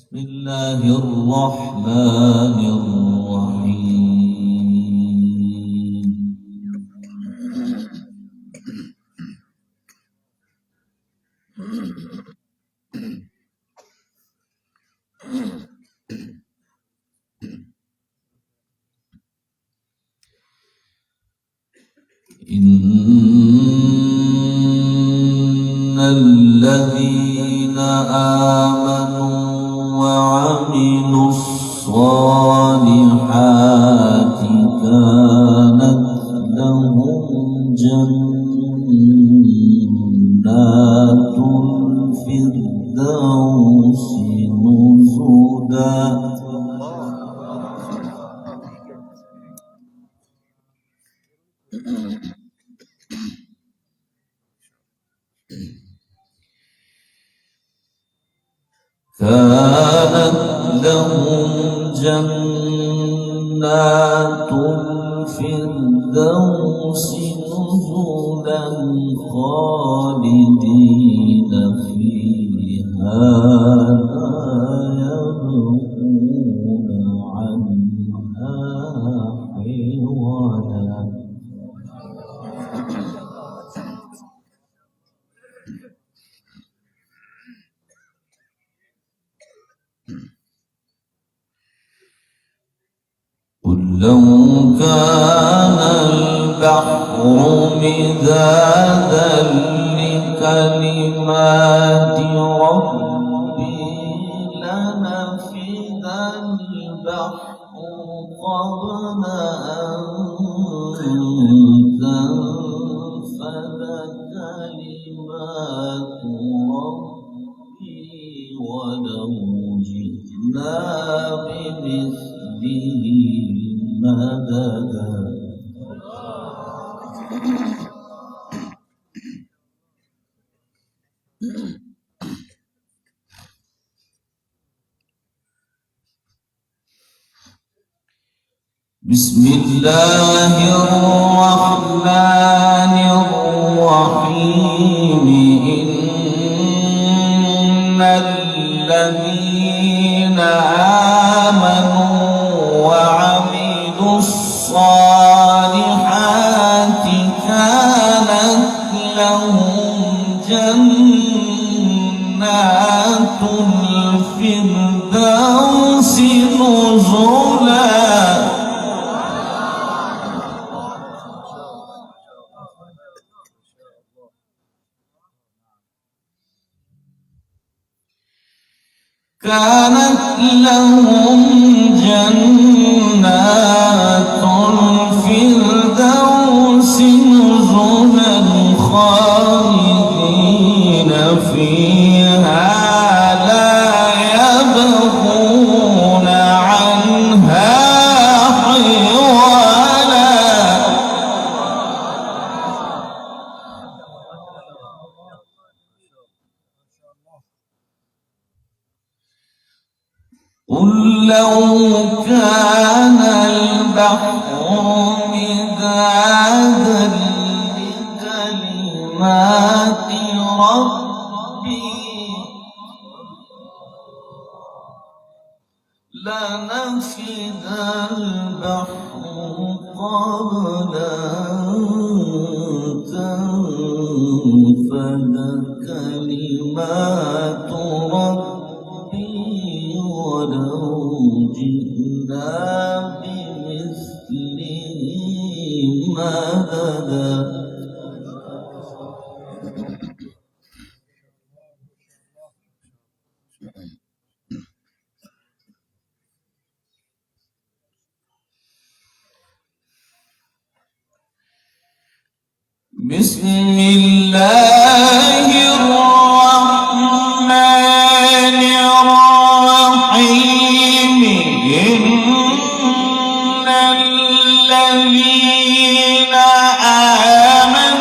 بسم الله الرحمن الرحيم. إن الذين آمنوا وعملوا الصالحات كانت لهم جنات الفردوس نزلا. كانت لهم جنات الفردوس نزلا خالدين فيها لا يبغون عنها حولا. قل لو كان البحر مدادا لكلمات ربي لنفد البحر قبل أن تنفد كلمات ربي ولو جئنا بمثله مددا. بسم الله الرحمن الرحيم. إن الذين آمنوا وعملوا الصالحات كانت لهم جنات الفردوس نزلا. كانت لهم جنات الفردوس نزلا خالدين فيها لا يبغون عنها حولا. قل لو كان البحر مدادا لكلمات ربي لنفد البحر قبل أن تنفد كلمات ربي ولو جئنا بمثله مددا. بسم الله الرحمن الرحيم. إن الذين آمنوا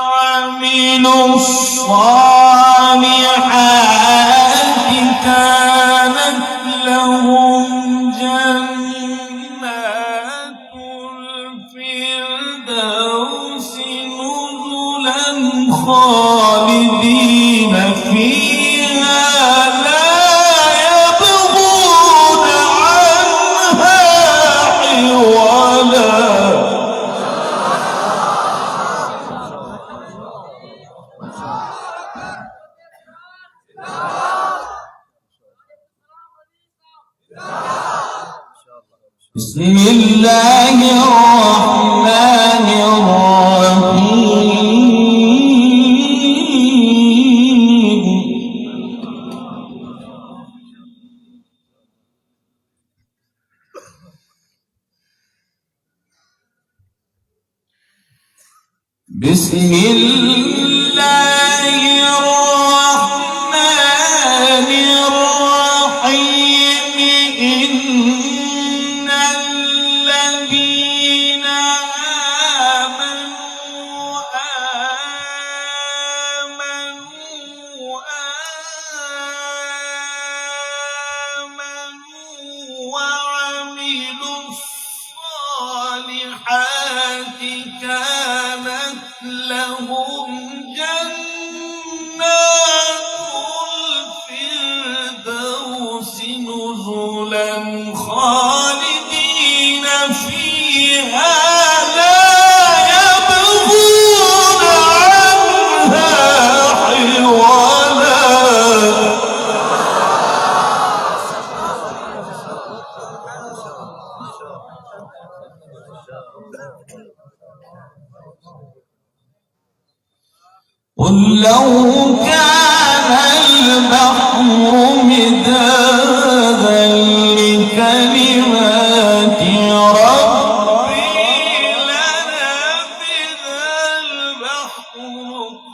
وعملوا الصالحات كانت بسم الله الرحمن الرحيم. بسم الله الرحمن الرحيم. إن الذين آمنوا وعملوا الصالحات كانت لهم جنات الفردوس نزلا خالدين فيها لا يبغون عنها حولا. قل لو كان البحر مدادا لكلمات ربي لنفذ البحر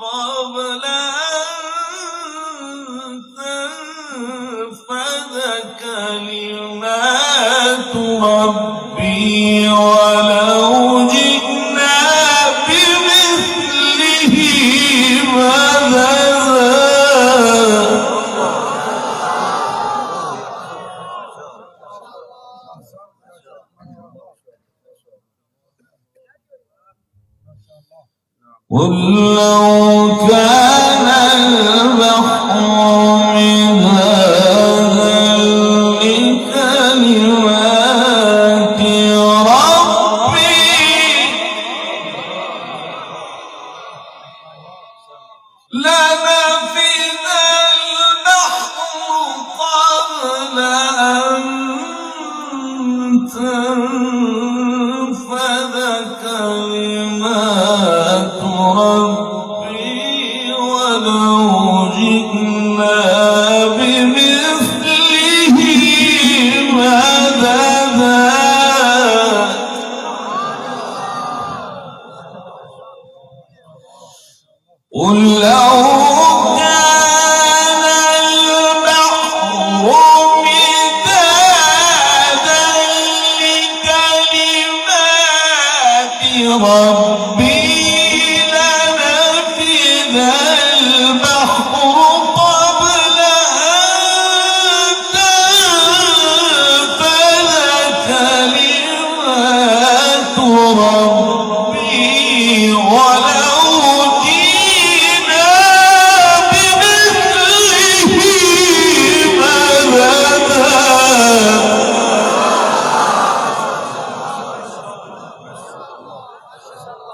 قبل أن تنفذ كلمات ربي ولو جئنا بمثله مددا. قل لو كان البحر مدادا لكلمات ربي لنفذ البحر قبل أن تنفذ كلمات ربي ولو جئنا بمثله مددا. قل لو كان البحر مدادا لكلمات ربي لنفذ البحر قبل أن تنفذ كلمات ربي ولو جئنا بمثله مددا.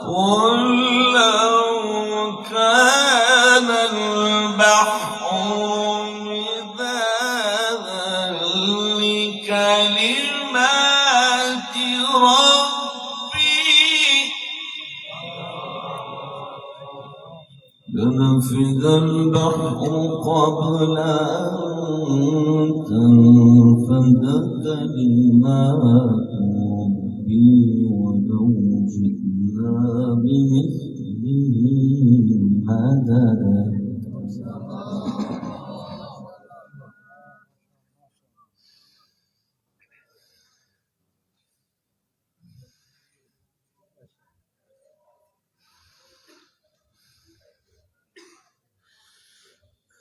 قل لو كان البحر مدادا لكلمات ربي لنفذ البحر قبل أن تنفذ كلمات ربي ولو جئنا بمثله مددا.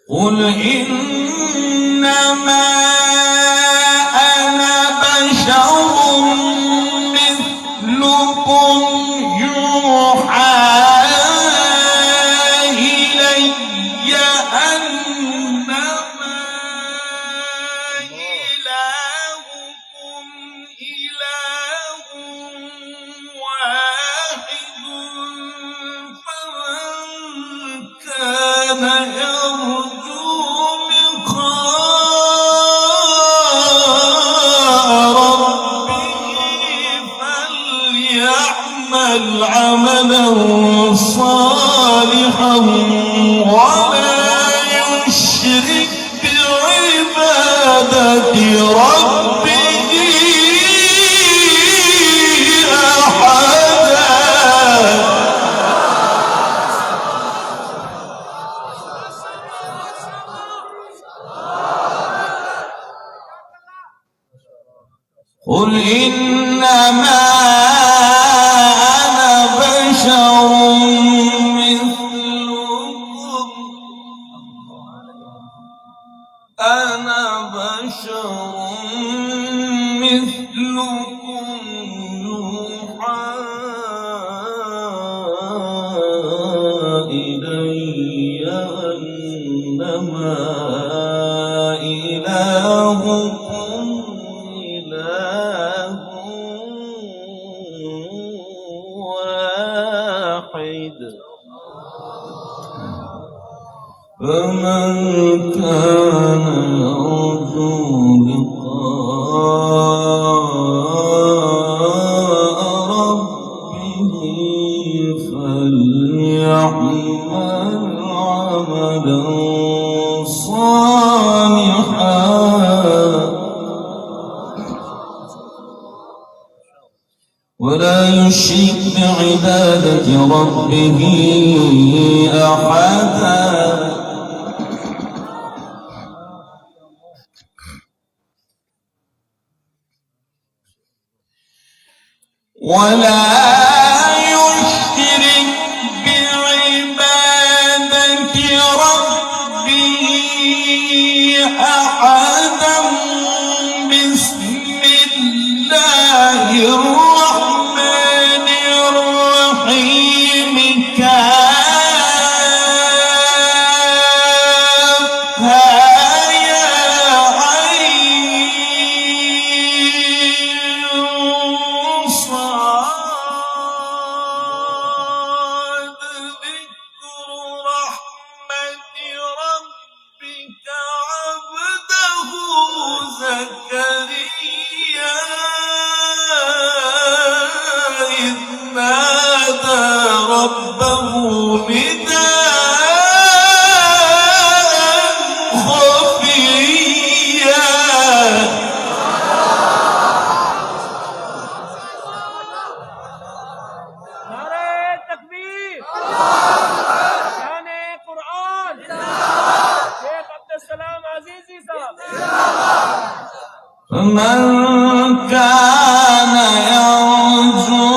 قل إنما أنا بشر مثلكم يوحى إلي أنما إلهكم إله واحد فمن كان يرجو ربه أحدا قل إنما أنا بشر مثلكم يوحى إلي أنما إلهكم إله واحد فمن كان يرجو لقاء ربه فليعمل عملا صالحا ولا يشرك بعبادة ربه أحدا ولا يشرك بعبادة ربه أحدا بسم الله الرحمن الرحيم ربه نداء خفيا نعرہ تکبیر شان قرآن شیخ عبدالسلام عزیزی صاحب فمن كان يرجو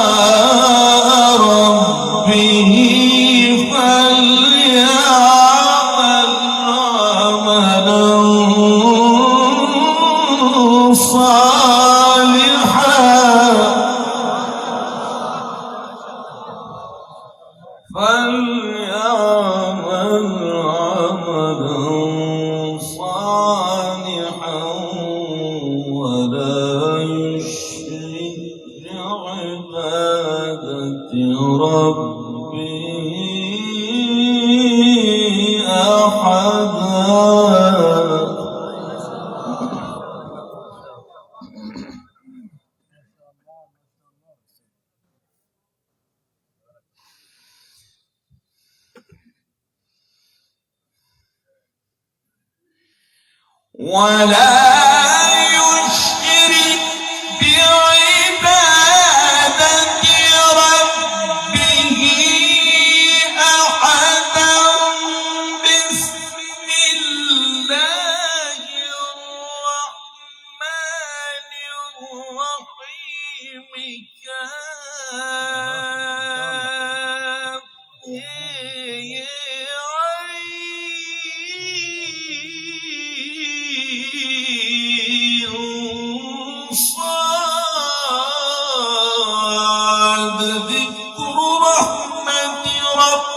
لقاء ربه فليعمل عملا صالحا ولا يشرك بعبادة ربه أحدا ولا يشرك بعبادة ربه أحدا بسم الله الرحمن الرحيم صاد ذكر رحمة ربك